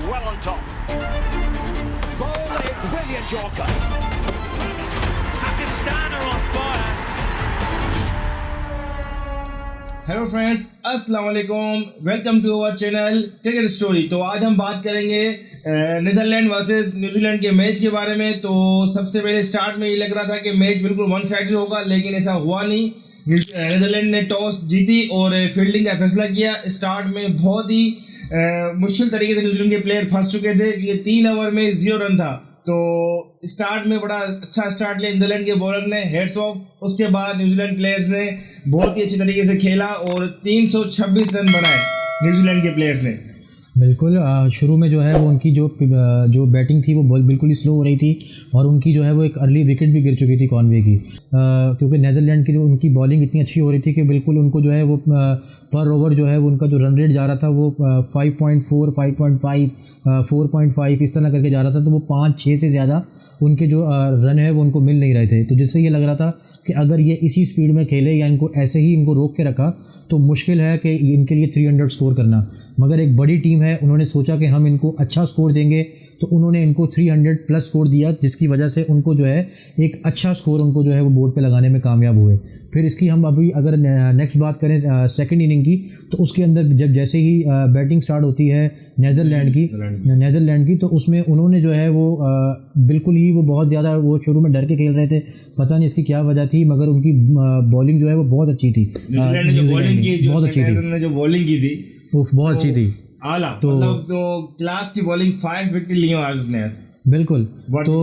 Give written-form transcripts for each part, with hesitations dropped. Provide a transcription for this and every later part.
well on top. Ball in, brilliant Yorker. Pakistan are on fire. Hello friends, अस्सलाम वालेकुम, welcome to our channel cricket story. तो आज हम बात करेंगे नीदरलैंड वर्सेस न्यूजीलैंड के मैच के बारे में। तो सबसे पहले स्टार्ट में ये लग रहा था कि मैच बिल्कुल वन साइडेड होगा, लेकिन ऐसा हुआ नहीं। नीदरलैंड ने टॉस जीती और फील्डिंग का फैसला किया। स्टार्ट में बहुत ही मुश्किल तरीके से न्यूजीलैंड के प्लेयर फंस चुके थे क्योंकि 3 ओवर में 0 रन था। तो स्टार्ट में बड़ा अच्छा स्टार्ट लिया नीदरलैंड के बॉलर ने, हेड्स ऑफ। उसके बाद न्यूजीलैंड प्लेयर्स ने बहुत ही अच्छी तरीके से खेला और 326 रन बनाए न्यूजीलैंड के प्लेयर्स ने। बिल्कुल शुरू में जो है वो उनकी जो बैटिंग थी वो बिल्कुल ही स्लो हो रही थी और उनकी जो है वो एक अर्ली विकेट भी गिर चुकी थी कॉनवे की, क्योंकि नीदरलैंड की जो उनकी बॉलिंग इतनी अच्छी हो रही थी कि बिल्कुल उनको जो है वो पर ओवर जो है वो उनका जो रन रेट जा रहा था वो 5.4, 5.5, 4.5 इस तरह करके जा रहा था। तो वो 5-6 से ज़्यादा उनके जो रन है वो उनको मिल नहीं रहे थे। तो जिससे ये लग रहा था कि अगर ये इसी स्पीड में खेले या इनको ऐसे ही इनको रोक के रखा तो मुश्किल है कि इनके लिए 300 स्कोर करना। मगर एक बड़ी टीम है, उन्होंने सोचा कि हम इनको अच्छा स्कोर देंगे, तो उन्होंने इनको 300 प्लस स्कोर दिया, जिसकी वजह से उनको जो है एक अच्छा स्कोर उनको जो है वो बोर्ड पे लगाने में कामयाब हुए। फिर इसकी हम अभी अगर नेक्स्ट बात करें सेकंड इनिंग की, तो उसके अंदर जब जैसे ही बैटिंग स्टार्ट होती है नीदरलैंड की, तो उसमें उन्होंने जो है वो बिल्कुल ही वो बहुत ज़्यादा वो शुरू में डर के खेल रहे थे। पता नहीं इसकी क्या वजह थी, मगर उनकी बॉलिंग जो है वो बहुत अच्छी थी। न्यूजीलैंड ने जो बॉलिंग की, बहुत अच्छी थी, जो बॉलिंग की थी वो बहुत अच्छी थी, आला। मतलब तो क्लास की बॉलिंग, 5 विकेट ली आज उसने। बिल्कुल। तो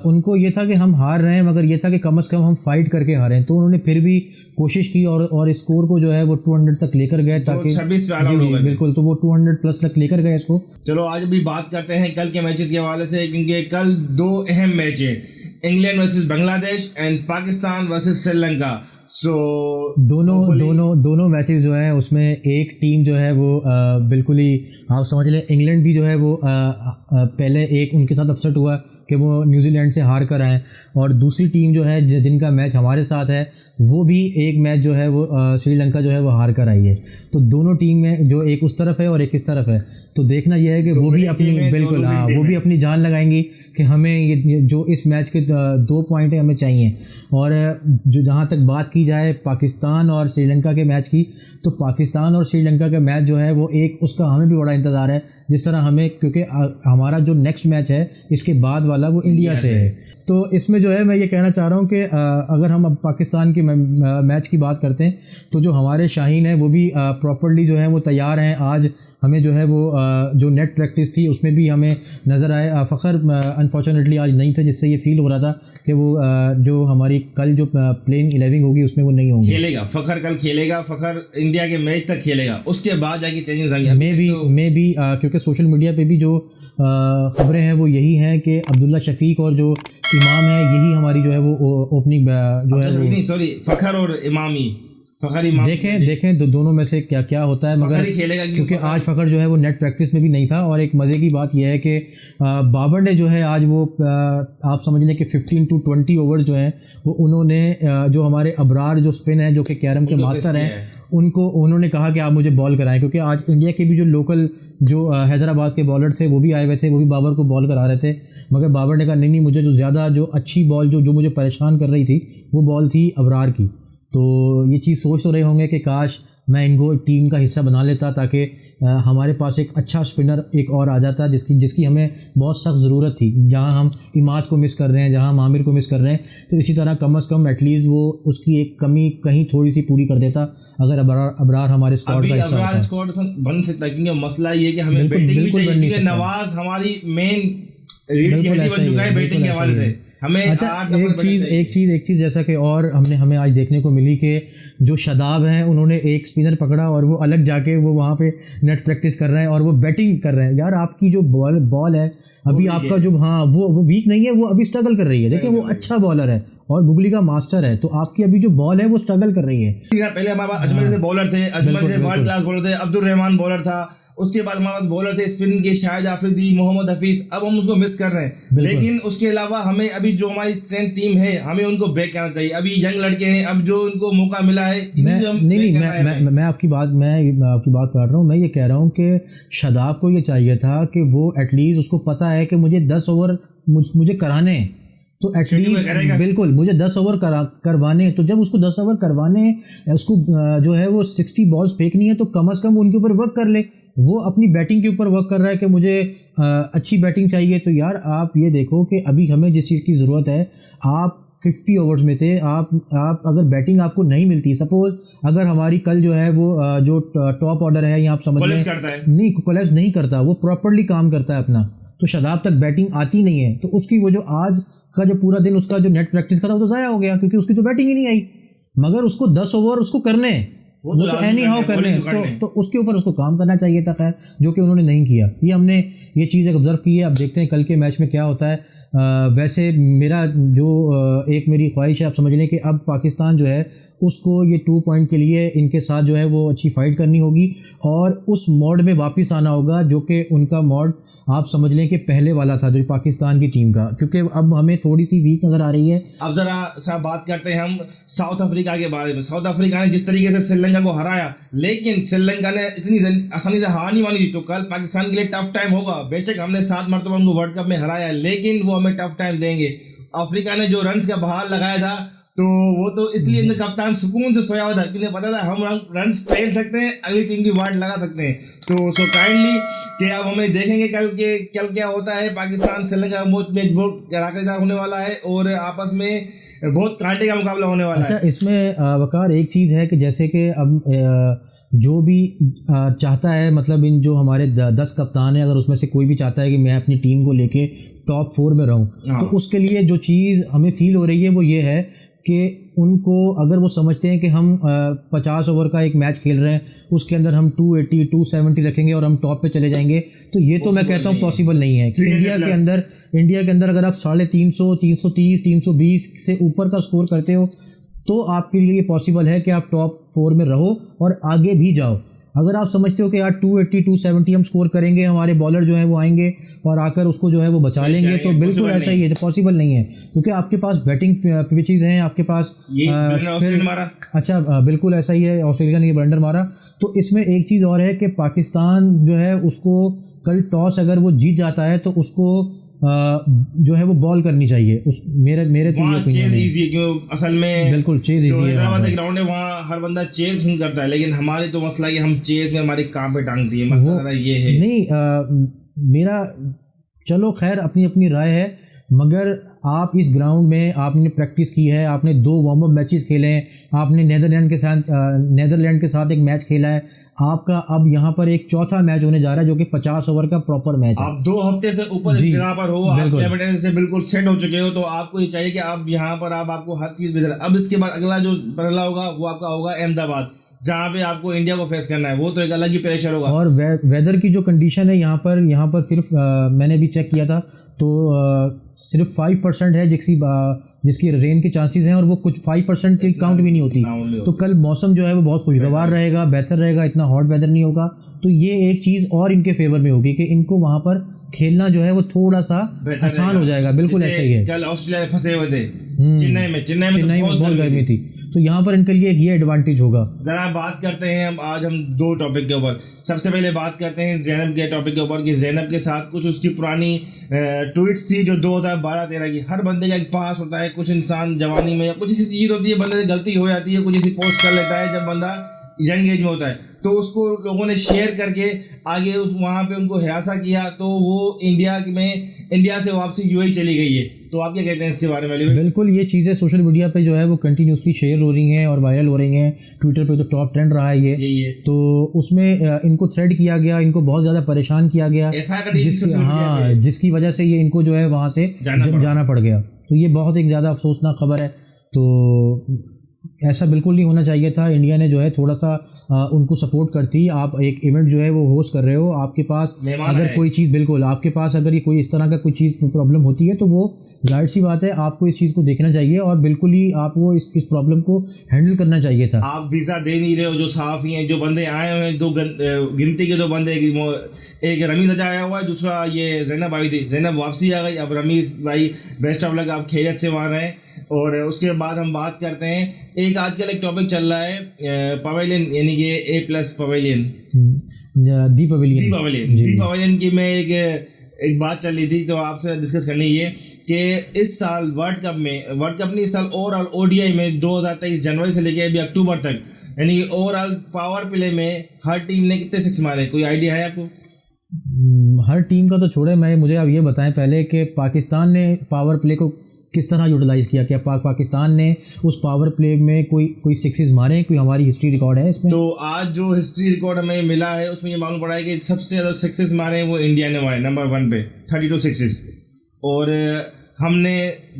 उनको ये था कि हम हार रहे हैं, मगर ये था कि कम से कम हम फाइट करके हारे हैं। तो उन्होंने फिर भी कोशिश की और स्कोर को जो है वो 200 तक लेकर गए, ताकि 26 बिल्कुल, तो वो 200 प्लस तक लेकर गए इसको। चलो आज अभी बात करते हैं कल के मैचेस के हवाले से, क्योंकि कल 2 अहम मैच है, England versus Bangladesh and Pakistan versus Sri Lanka. दोनों मैचेस जो हैं उसमें एक टीम जो है वो बिल्कुल ही आप समझ लें, इंग्लैंड भी जो है वो पहले एक उनके साथ अपसेट हुआ कि वो न्यूजीलैंड से हार कर आए, और दूसरी टीम जो है जिनका मैच हमारे साथ है वो भी एक मैच जो है वो श्रीलंका जो है वो हार कर आई है। तो दोनों टीम में जो एक उस तरफ है और एक इस तरफ है, तो देखना यह है कि वो भी अपनी बिल्कुल वो भी अपनी जान लगाएंगी कि हमें ये जो इस मैच के 2 पॉइंट हमें चाहिए। और जो जहाँ तक बात की जाए पाकिस्तान और श्रीलंका के मैच की, तो पाकिस्तान और श्रीलंका का मैच जो है वो एक उसका हमें भी बड़ा इंतज़ार है, जिस तरह हमें, क्योंकि हमारा जो नेक्स्ट मैच है इसके बाद वाला वो इंडिया से है। तो इसमें जो है मैं ये कहना चाह रहा हूँ कि अगर हम अब पाकिस्तान के मैच की बात करते हैं, तो जो हमारे शाहीन है वो भी प्रॉपर्ली जो है वो तैयार हैं। आज हमें जो है वो जो नेट प्रैक्टिस थी उसमें भी हमें नज़र आए। फ़खर अनफॉर्चुनेटली आज नहीं था, जिससे ये फील हो रहा था कि वो जो हमारी कल जो प्लेइंग 11 होगी उसमें वो नहीं होंगे। खेलेगा फ़खर, कल खेलेगा फ़खर, इंडिया के मैच तक खेलेगा, उसके बाद जाके चेंजेस आएंगे। मैं भी क्योंकि सोशल मीडिया पे भी जो खबरें हैं वो यही हैं कि अब्दुल्ला शफीक और जो इमाम है, यही हमारी जो है वो ओपनिंग जो है वो, सॉरी, फ़खर और इमामी, देखें दोनों में से क्या क्या होता है। मगर क्योंकि आज फ़खर जो है वो नेट प्रैक्टिस में भी नहीं था। और एक मज़े की बात यह है कि बाबर ने जो है आज वो आप समझ लें कि 15 to 20 ओवर जो हैं वो उन्होंने जो हमारे अबरार जो स्पिन है, जो कि कैरम के मास्टर हैं, उन्होंने कहा कि आप मुझे बॉल कराएं, क्योंकि आज इंडिया के भी जो लोकल जो हैदराबाद के बॉलर थे वो भी आए हुए थे, वो भी बाबर को बॉल करा रहे थे। मगर बाबर ने कहा नहीं, मुझे जो ज़्यादा जो अच्छी बॉल जो मुझे परेशान कर रही थी वो बॉल थी अबरार की। तो ये चीज़ सोच तो रहे होंगे कि काश मैं इनको टीम का हिस्सा बना लेता, ताकि हमारे पास एक अच्छा स्पिनर एक और आ जाता, जिसकी हमें बहुत सख्त ज़रूरत थी। जहां हम इमाद को मिस कर रहे हैं, जहां हम आमिर को मिस कर रहे हैं, तो इसी तरह कम से कम एटलीस्ट वो उसकी एक कमी कहीं थोड़ी सी पूरी कर देता अगर अबरार हमारे स्क्वाड का हिस्सा होता। स्क्वाड बन सकता है, क्योंकि मसला ये कि हमें बैटिंग भी चाहिए, नवाज हमारी मेन रीड बन चुका है बैटिंग के हवाले से। हमें अच्छा, एक चीज़ जैसा कि और हमें आज देखने को मिली कि जो शादाब हैं उन्होंने एक स्पिनर पकड़ा और वो अलग जाके वो वहाँ पे नेट प्रैक्टिस कर रहे हैं और वो बैटिंग कर रहे हैं। यार आपकी जो बॉल है अभी आपका जो वो वीक नहीं है, वो अभी स्ट्रगल कर रही है। देखिए वो अच्छा बॉलर है और गुगली का मास्टर है, तो आपकी अभी जो बॉल है वो स्ट्रगल कर रही है। पहले हमारे पास अजमल से बॉलर थे, अजमल से वर्ल्ड क्लास बॉलर थे, अब्दुल रहमान बॉलर था, उसके बाद हमारे पास बॉलर थे स्पिन के शाहिद आफरीदी, मोहम्मद हफीज, अब हम उसको मिस कर रहे हैं। लेकिन उसके अलावा हमें अभी जो हमारी स्ट्रेंथ टीम है हमें उनको ब्रेक करना चाहिए। अभी यंग लड़के हैं, अब जो उनको मौका मिला है मैं आपकी बात कर रहा हूँ। मैं ये कह रहा हूँ कि शादाब को ये चाहिए था कि वो एटलीस्ट उसको पता है कि मुझे 10 ओवर मुझे कराने हैं, तो एटलीस्ट बिल्कुल मुझे 10 ओवर करवाने, तो जब उसको 10 ओवर करवाने, उसको जो है वो 60 बॉल्स फेंकनी है, तो कम से कम उनके ऊपर वर्क कर ले। वो अपनी बैटिंग के ऊपर वर्क कर रहा है कि मुझे अच्छी बैटिंग चाहिए। तो यार आप ये देखो कि अभी हमें जिस चीज़ की ज़रूरत है, आप 50 ओवर्स में थे, आप अगर बैटिंग आपको नहीं मिलती, सपोज अगर हमारी कल जो है वो जो टॉप ऑर्डर है, यहाँ आप समझ लें नहीं कोलैप्स नहीं करता, वो प्रॉपरली काम करता है अपना, तो शादाब तक बैटिंग आती नहीं है, तो उसकी वो जो आज का जो पूरा दिन उसका जो नेट प्रैक्टिस का था वो तो ज़ाया हो गया, क्योंकि उसकी तो बैटिंग ही नहीं आई। मगर उसको 10 ओवर उसको करने, वो तो एनी हाउ करने, तो उसके ऊपर उसको काम करना चाहिए था, खैर जो कि उन्होंने नहीं किया। ये हमने ये चीज़ ऑब्जर्व की है। अब देखते हैं कल के मैच में क्या होता है। वैसे मेरा जो एक मेरी ख्वाहिश है, आप समझ लें कि अब पाकिस्तान जो है उसको ये 2 पॉइंट के लिए इनके साथ जो है वो अच्छी फाइट करनी होगी और उस मोड में वापस आना होगा जो कि उनका मोड आप समझ लें कि पहले वाला था जो पाकिस्तान की टीम का, क्योंकि अब हमें थोड़ी सी वीक नज़र आ रही है। अब ज़रा साहब बात करते हैं हम साउथ अफ्रीका के बारे में। साउथ अफ्रीका ने जिस तरीके से श्रीलंका को हराया, लेकिन श्रीलंका ने इतनी आसानी से हार नहीं मानी थी, तो कल पाकिस्तान के लिए टफ टाइम होगा। बेशक हमने 7 मरतबा उनको वर्ल्ड कप में हराया, लेकिन वो हमें टफ टाइम देंगे। अफ्रीका ने जो रन्स का बहार लगाया था, तो वो तो इसलिए इनका कप्तान सुकून से सोया हुआ था, क्योंकि पता था हम रन्स फेल सकते हैं, अगली टीम की वाट लगा सकते हैं। तो सो काइंडली कि अब हमें देखेंगे कल क्या होता है। पाकिस्तान श्रीलंका मैच बहुत कराकेदार होने वाला है और आपस में बहुत कांटे का मुकाबला होने वाला है। इसमें वकार एक चीज़ है कि जैसे कि अब जो भी चाहता है, मतलब इन जो हमारे 10 कप्तान हैं, अगर उसमें से कोई भी चाहता है कि मैं अपनी टीम को लेके टॉप 4 में रहूं, तो उसके लिए जो चीज़ हमें फील हो रही है वो ये है कि उनको अगर वो समझते हैं कि हम 50 ओवर का एक मैच खेल रहे हैं, उसके अंदर हम 280 270 रखेंगे और हम टॉप पे चले जाएंगे, तो ये तो मैं कहता हूँ पॉसिबल नहीं है। इंडिया के अंदर अगर आप 350 330 320 से ऊपर का स्कोर करते हो तो आपके लिए पॉसिबल है कि आप टॉप 4 में रहो और आगे भी जाओ। अगर आप समझते हो कि यार 280 270 हम स्कोर करेंगे, हमारे बॉलर जो है वो आएंगे और आकर उसको जो है वो बचा लेंगे, तो बिल्कुल ऐसा ही है, पॉसिबल नहीं है, क्योंकि आपके पास बैटिंग पिचेस हैं, आपके पास अच्छा बिल्कुल ऐसा ही है, ऑस्ट्रेलिया ने ब्लंडर मारा। तो इसमें एक चीज़ और है कि पाकिस्तान जो है उसको कल टॉस अगर वो जीत जाता है तो उसको जो है वो बॉल करनी चाहिए। उस मेरे तो ये चेज इजी है, क्यों असल में बिल्कुल चेज इजी है। हैदराबाद एक ग्राउंड है, वहाँ हर बंदा चेज पसंद करता है, लेकिन हमारे तो मसला है कि हम चेज में हमारी काम पे टांगती है, मसला ये है। नहीं मेरा चलो खैर अपनी अपनी राय है, मगर आप इस ग्राउंड में आपने प्रैक्टिस की है, आपने 2 वार्म अप मैचेस खेले हैं, आपने नीदरलैंड के साथ एक मैच खेला है, आपका अब यहाँ पर एक चौथा मैच होने जा रहा है जो कि 50 ओवर का प्रॉपर मैच है। आप 2 हफ्ते से ऊपर इस जगह पर हो, आप कैप्टन से बिल्कुल सेट हो चुके हो, तो आपको ये चाहिए कि आप यहाँ पर आपको हर चीज़ बेहतर। अब इसके बाद अगला जो पहला होगा वो आपका होगा अहमदाबाद, जहाँ पे आपको इंडिया को फेस करना है, वो तो एक अलग ही प्रेशर होगा। और वेदर की जो कंडीशन है यहाँ पर फिर मैंने भी चेक किया था, तो सिर्फ 5% है जिसकी रेन के चांसेस हैं, और वो कुछ 5% की काउंट भी नहीं होती। तो कल मौसम जो है वो बहुत खुशगवार रहेगा, बेहतर रहेगा, इतना हॉट वेदर नहीं होगा, तो ये एक चीज़ और इनके फेवर में होगी कि इनको वहाँ पर खेलना जो है वो थोड़ा सा आसान हो जाएगा। बिल्कुल ऐसा ही है। कल ऑस्ट्रेलिया फंसे हुए थे चेन्नई में बहुत गर्मी थी, तो यहाँ पर इनके लिए एक ये एडवांटेज होगा। जरा बात करते हैं आज हम 2 टॉपिक के ऊपर। सबसे पहले बात करते हैं ज़ैनब के टॉपिक के ऊपर कि ज़ैनब के साथ कुछ उसकी पुरानी ट्वीट्स थी जो 2012-13 की। हर बंदे का एक पास होता है, कुछ इंसान जवानी में कुछ ऐसी चीज़ होती है, बंदे से गलती हो जाती है, कुछ ऐसी पोस्ट कर लेता है जब बंदा यंग एज में होता है, तो उसको लोगों ने शेयर करके आगे वहाँ पे उनको हिरासा किया, तो वो इंडिया से वापसी यूएई चली गई है। तो आप क्या कहते हैं इसके बारे में? बिल्कुल ये चीज़ें सोशल मीडिया पे जो है वो कंटिन्यूसली शेयर हो रही हैं और वायरल हो रही हैं। ट्विटर पे तो टॉप ट्रेंड रहा है ये। तो उसमें इनको थ्रेड किया गया, इनको बहुत ज़्यादा परेशान किया गया, जिसकी वजह से ये इनको जो है वहाँ से जाना पड़ गया। तो ये बहुत एक ज़्यादा अफसोसनाक खबर है। तो ऐसा बिल्कुल नहीं होना चाहिए था। इंडिया ने जो है थोड़ा सा उनको सपोर्ट करती। आप एक इवेंट जो है वो होस्ट कर रहे हो, आपके पास अगर कोई चीज़, बिल्कुल आपके पास अगर ये कोई इस तरह का कोई चीज़ प्रॉब्लम होती है तो वो जाहिर सी बात है आपको इस चीज़ को देखना चाहिए और बिल्कुल ही आपको इस प्रॉब्लम को हैंडल करना चाहिए था। आप वीज़ा दे नहीं रहे हो, जो सहाफ़ी हैं, जो बंदे आए हुए हैं, दो गिनती के दो बंदे, एक रमीज़ अजा आया हुआ है, दूसरा ये जैनब आई थी, जैनब वापसी आ गई। अब रमीज़ भाई बेस्ट ऑफ लक, आप खैरियत से वहाँ रहें। और उसके बाद हम बात करते हैं, एक आजकल एक टॉपिक चल रहा है पवेलियन, यानी कि A+ पवेलियन, दी पवेलियन की मैं एक बात चल रही थी तो आपसे डिस्कस करनी है कि इस साल वर्ल्ड कप नहीं, इस साल ओवरऑल ODI में 2023 जनवरी से लेके अभी अक्टूबर तक, यानी कि ओवरऑल पावर प्ले में हर टीम ने कितने 6 मारे, कोई आइडिया है आपको? हर टीम का तो छोड़े, मुझे आप ये बताएं पहले कि पाकिस्तान ने पावर प्ले को किस तरह यूटिलाइज़ किया? क्या पाकिस्तान ने उस पावर प्ले में कोई 6 मारे? कोई हमारी हिस्ट्री रिकॉर्ड है इसमें? तो आज जो हिस्ट्री रिकॉर्ड हमें मिला है उसमें ये मालूम पड़ा है कि सबसे ज़्यादा 6 मारे वो इंडिया ने मारे, नंबर 1 पे 32 6। और हमने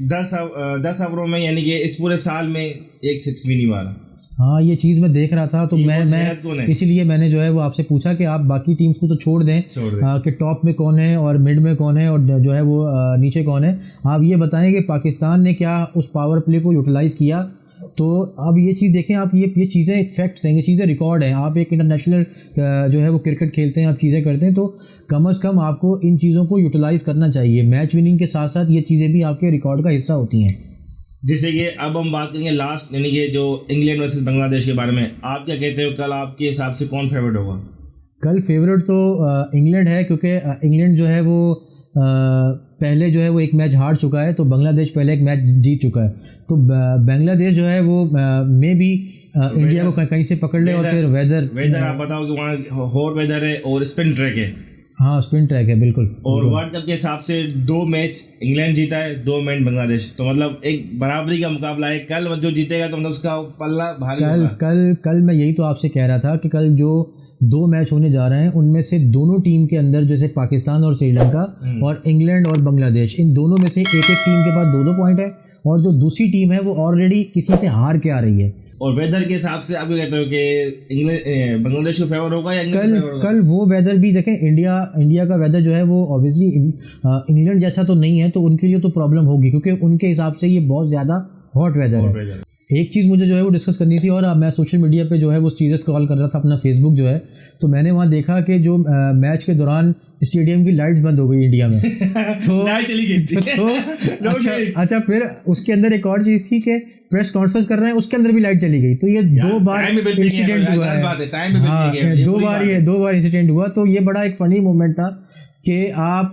10 ओवरों में, यानी कि इस पूरे साल में एक 6 भी नहीं मारा। हाँ, ये चीज़ मैं देख रहा था तो मैं इसीलिए मैंने जो है वो आपसे पूछा कि आप बाकी टीम्स को तो छोड़ दें कि टॉप में कौन है और मिड में कौन है और जो है वो नीचे कौन है। आप ये बताएं कि पाकिस्तान ने क्या उस पावर प्ले को यूटिलाइज़ किया। तो अब ये चीज़ देखें आप, ये चीज़ें फैक्ट्स हैं, ये चीज़ें रिकॉर्ड हैं। आप एक इंटरनेशनल जो है वो क्रिकेट खेलते हैं, आप चीज़ें करते हैं, तो कम से कम आपको इन चीज़ों को यूटिलाइज़ करना चाहिए। मैच विनिंग के साथ साथ ये चीज़ें भी आपके रिकॉर्ड का हिस्सा होती हैं। जैसे कि अब हम बात करेंगे लास्ट, यानी कि जो इंग्लैंड वर्सेस बांग्लादेश के बारे में, आप क्या कहते हो, कल आपके हिसाब से कौन फेवरेट होगा? कल फेवरेट तो इंग्लैंड है, क्योंकि इंग्लैंड जो है वो पहले जो है वो एक मैच हार चुका है, तो बांग्लादेश पहले एक मैच जीत चुका है। तो बांग्लादेश जो है वो में भी इंडिया को कहीं से पकड़ ले। और फिर वेदर आप बताओ कि वहाँ हॉट वेदर है और स्पिन ट्रैक है। हाँ, स्पिन ट्रैक है बिल्कुल। और वर्ल्ड कप के हिसाब से 2 मैच इंग्लैंड जीता है, 2 मैच बांग्लादेश, तो मतलब एक बराबरी का मुकाबला है। कल जो जीतेगा तो मतलब उसका पल्ला भारी होगा। कल मैं यही तो आपसे कह रहा था कि कल जो 2 मैच होने जा रहे हैं उनमें से दोनों टीम के अंदर, जैसे पाकिस्तान और श्रीलंका और इंग्लैंड और बांग्लादेश, इन दोनों में से एक टीम के पास 2 पॉइंट है और जो दूसरी टीम है वो ऑलरेडी किसी से हार के आ रही है। और वेदर के हिसाब से आप कहते हो कि बांग्लादेश को फेवर होगा या कल वो वेदर भी देखें, इंडिया का वेदर जो है वो ऑब्वियसली इंग्लैंड जैसा तो नहीं है, तो उनके लिए तो प्रॉब्लम होगी क्योंकि उनके हिसाब से ये बहुत ज़्यादा हॉट वेदर है। एक चीज़ मुझे जो है वो डिस्कस करनी थी और मैं सोशल मीडिया पे जो है वो चीज़ें स्क्रॉल कर रहा था अपना फेसबुक जो है, तो मैंने वहाँ देखा कि जो मैच के दौरान स्टेडियम की लाइट्स बंद हो गई इंडिया में। तो लाइट चली गई। अच्छा, फिर उसके अंदर एक और चीज़ थी कि प्रेस कॉन्फ्रेंस कर रहे हैं, उसके अंदर भी लाइट चली गई। तो ये 2 बार इंसिडेंट हुआ है। हाँ, 2 बार इंसिडेंट हुआ। तो ये बड़ा एक फनी मोमेंट था कि आप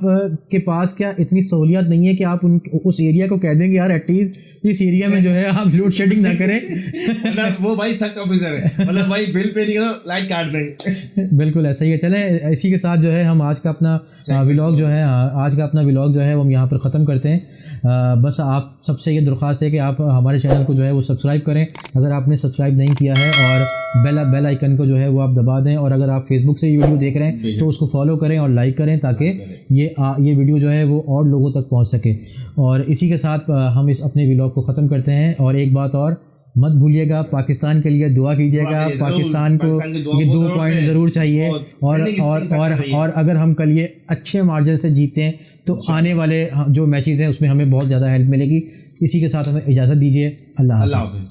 के पास क्या इतनी सहूलियत नहीं है कि आप उस एरिया को कह देंगे यार एटलीस्ट इस एरिया में जो है आप लोड शेडिंग ना करें। मतलब वो भाई सख्त ऑफिसर है, मतलब भाई बिल पे नहीं करो, लाइट काट देंगे। बिल्कुल ऐसा ही है। चलें, इसी के साथ जो है हम आज का अपना व्लॉग जो है वो हम यहाँ पर ख़त्म करते हैं। बस आप सबसे ये दरख्वास्त है कि आप हमारे चैनल को जो है वो सब्सक्राइब करें अगर आपने सब्सक्राइब नहीं किया है, और बेल आइकन को जो है वो आप दबा दें, और अगर आप फेसबुक से वीडियो देख रहे हैं तो उसको फॉलो करें और लाइक करें ताकि ये वीडियो जो है वो और लोगों तक पहुंच सके। और इसी के साथ हम इस अपने व्लॉग को ख़त्म करते हैं। और एक बात और मत भूलिएगा, पाकिस्तान के लिए दुआ कीजिएगा। पाकिस्तान को ये 2 पॉइंट ज़रूर चाहिए। और अगर हम कल ये अच्छे मार्जिन से जीते हैं तो आने वाले जो मैचेस हैं उसमें हमें बहुत ज़्यादा हेल्प मिलेगी। इसी के साथ हमें इजाज़त दीजिए। अल्लाह हाफ़िज़।